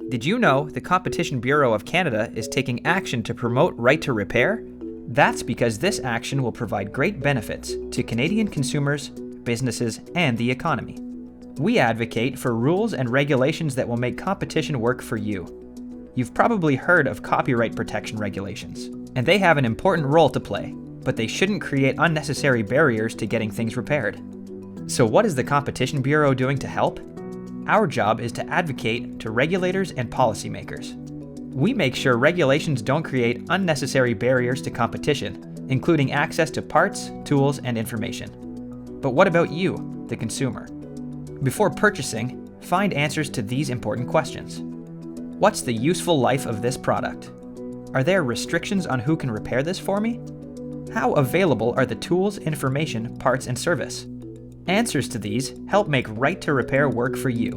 Did you know the Competition Bureau of Canada is taking action to promote right to repair? That's because this action will provide great benefits to Canadian consumers, businesses, and the economy. We advocate for rules and regulations that will make competition work for you. You've probably heard of copyright protection regulations, and they have an important role to play, but they shouldn't create unnecessary barriers to getting things repaired. So what is the Competition Bureau doing to help? Our job is to advocate to regulators and policymakers. We make sure regulations don't create unnecessary barriers to competition, including access to parts, tools, and information. But what about you, the consumer? Before purchasing, find answers to these important questions. What's the useful life of this product? Are there restrictions on who can repair this for me? How available are the tools, information, parts, and service? Answers to these help make right to repair work for you.